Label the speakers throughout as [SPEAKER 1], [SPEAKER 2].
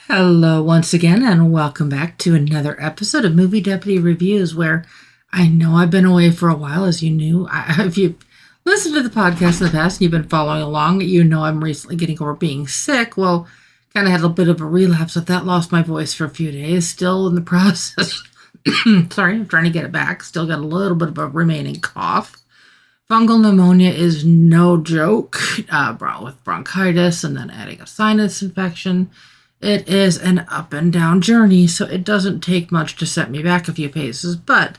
[SPEAKER 1] Hello once again, and welcome back to another episode of Movie Deputy Reviews, where I know I've been away for a while, as you knew. If you've listened to the podcast in the past and you've been following along, you know I'm recently getting over being sick. Well, kind of had a bit of a relapse with that, lost my voice for a few days, still in the process. Sorry, I'm trying to get it back. Still got a little bit of a remaining cough. Fungal pneumonia is no joke, with bronchitis and then adding a sinus infection. It is an up and down journey, so it doesn't take much to set me back a few paces, but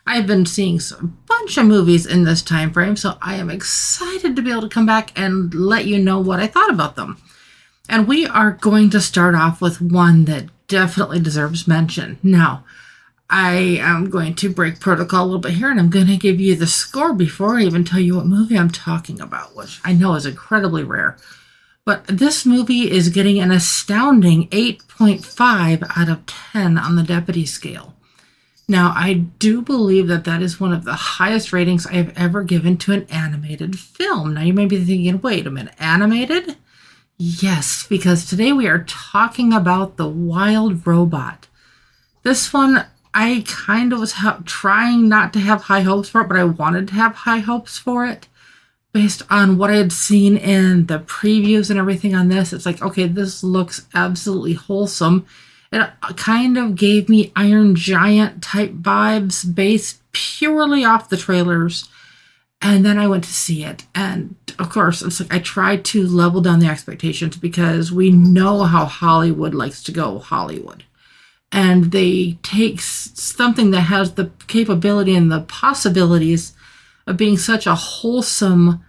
[SPEAKER 1] I've been seeing a bunch of movies in this time frame, so I am excited to be able to come back and let you know what I thought about them. And we are going to start off with one that definitely deserves mention. Now, I am going to break protocol a little bit here, and I'm going to give you the score before I even tell you what movie I'm talking about, which I know is incredibly rare. But this movie is getting an astounding 8.5 out of 10 on the Deputy scale. Now, I do believe that is one of the highest ratings I have ever given to an animated film. Now, you may be thinking, wait a minute, animated? Yes, because today we are talking about The Wild Robot. This one, I kind of was trying not to have high hopes for it, but I wanted to have high hopes for it. Based on what I had seen in the previews and everything on this, it's like, okay, this looks absolutely wholesome. It kind of gave me Iron Giant type vibes based purely off the trailers. And then I went to see it. And of course, it's like I tried to level down the expectations because we know how Hollywood likes to go Hollywood. And they take something that has the capability and the possibilities of being such a wholesome,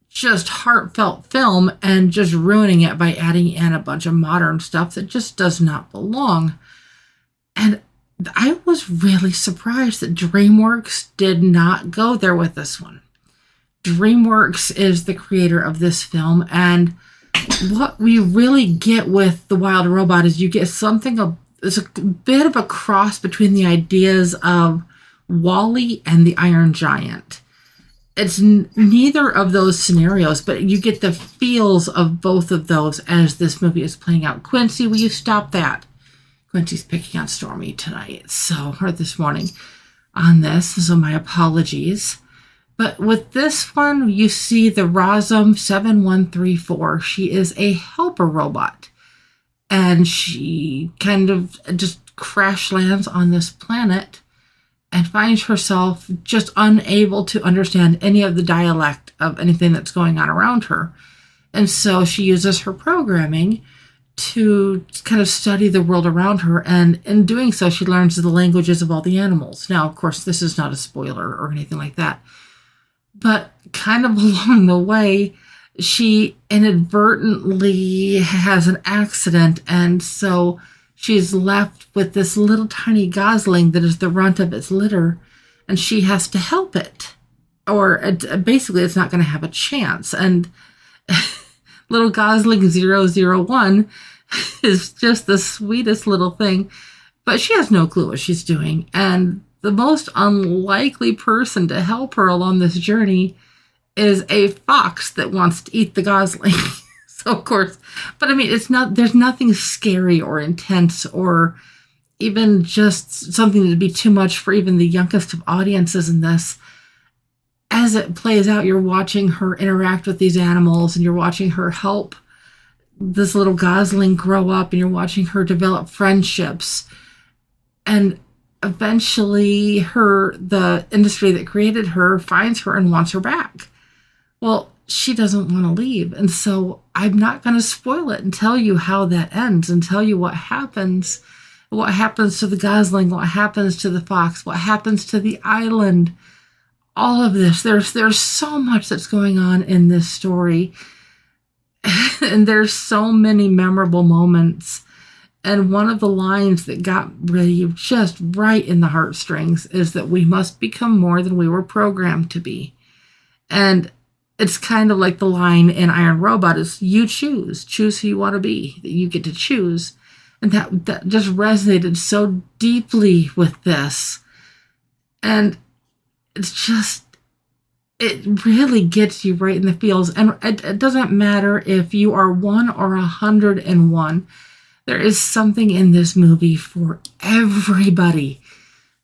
[SPEAKER 1] just heartfelt film and just ruining it by adding in a bunch of modern stuff that just does not belong. And I was really surprised that DreamWorks did not go there with this one. DreamWorks is the creator of this film, and what we really get with The Wild Robot is you get it's a bit of a cross between the ideas of WALL-E and the Iron Giant. It's neither of those scenarios, but you get the feels of both of those as this movie is playing out. Quincy, will you stop that? Quincy's picking on Stormy tonight, or this morning on this, so my apologies. But with this one, you see the Rozzum A113. She is a helper robot, and she kind of just crash lands on this planet and finds herself just unable to understand any of the dialect of anything that's going on around her. And so she uses her programming to kind of study the world around her. And in doing so, she learns the languages of all the animals. Now, of course, this is not a spoiler or anything like that. But kind of along the way, she inadvertently has an accident. And so she's left with this little tiny gosling that is the runt of its litter, and she has to help it. Or basically, it's not going to have a chance. And little gosling 001 is just the sweetest little thing, but she has no clue what she's doing. And the most unlikely person to help her along this journey is a fox that wants to eat the gosling. So, of course, but I mean, there's nothing scary or intense or even just something to be too much for even the youngest of audiences in this. As it plays out, you're watching her interact with these animals, and you're watching her help this little gosling grow up, and you're watching her develop friendships. And eventually the industry that created her finds her and wants her back. Well, she doesn't want to leave. And so I'm not going to spoil it and tell you how that ends and tell you what happens to the gosling, what happens to the fox, what happens to the island. All of this. There's so much that's going on in this story. And there's so many memorable moments. And one of the lines that got really just right in the heartstrings is that we must become more than we were programmed to be. And it's kind of like the line in Iron Robot is, you choose who you want to be, that you get to choose. And that just resonated so deeply with this. And it really gets you right in the feels. And it doesn't matter if you are 1 or 101. There is something in this movie for everybody.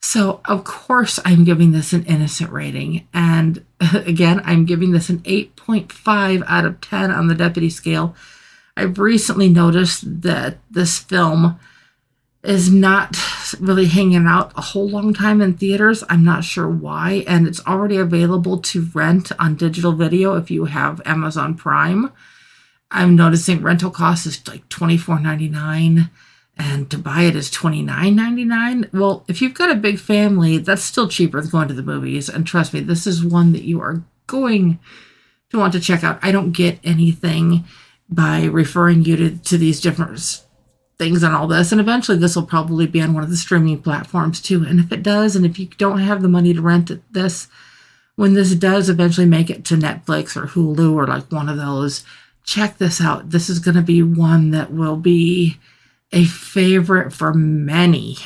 [SPEAKER 1] So, of course, I'm giving this an innocent rating. And again, I'm giving this an 8.5 out of 10 on the deputy scale. I've recently noticed that this film is not really hanging out a whole long time in theaters. I'm not sure why. And it's already available to rent on digital video if you have Amazon Prime. I'm noticing rental cost is like $24.99. And to buy it is $29.99. Well, if you've got a big family, that's still cheaper than going to the movies. And trust me, this is one that you are going to want to check out. I don't get anything by referring you to these different things and all this. And eventually this will probably be on one of the streaming platforms too. And if it does, and if you don't have the money to rent this, when this does eventually make it to Netflix or Hulu or like one of those, check this out. This is going to be one that will be a favorite for many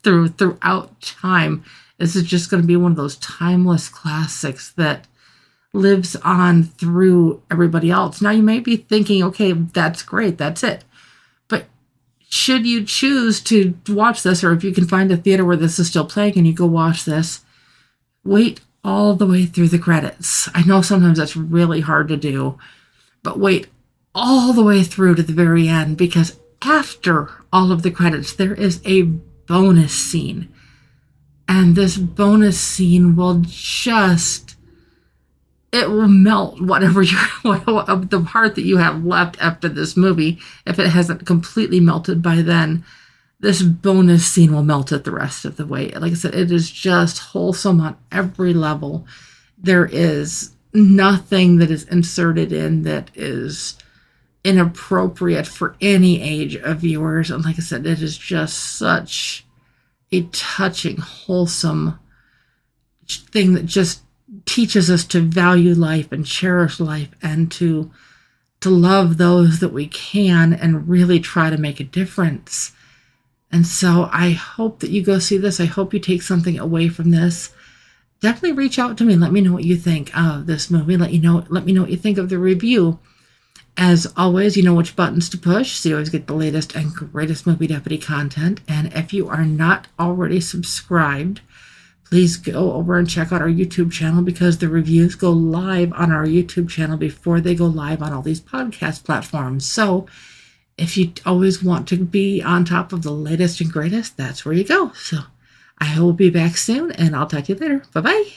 [SPEAKER 1] throughout time. This is just going to be one of those timeless classics that lives on through everybody else. Now you may be thinking, okay, that's great, that's it. But should you choose to watch this, or if you can find a theater where this is still playing and you go watch this, wait all the way through the credits. I know sometimes that's really hard to do, but wait all the way through to the very end, because after all of the credits, there is a bonus scene. And this bonus scene will it will melt whatever the part that you have left after this movie. If it hasn't completely melted by then, this bonus scene will melt it the rest of the way. Like I said, it is just wholesome on every level. There is nothing that is inserted in that is inappropriate for any age of viewers. And like I said, it is just such a touching, wholesome thing that just teaches us to value life and cherish life and to love those that we can and really try to make a difference. And so I hope that you go see this. I hope you take something away from this. Definitely reach out to me and let me know what you think of this movie. Let me know what you think of the review. As always, you know which buttons to push, so you always get the latest and greatest Movie Deputy content. And if you are not already subscribed, please go over and check out our YouTube channel, because the reviews go live on our YouTube channel before they go live on all these podcast platforms. So if you always want to be on top of the latest and greatest, that's where you go. So I will be back soon, and I'll talk to you later. Bye-bye.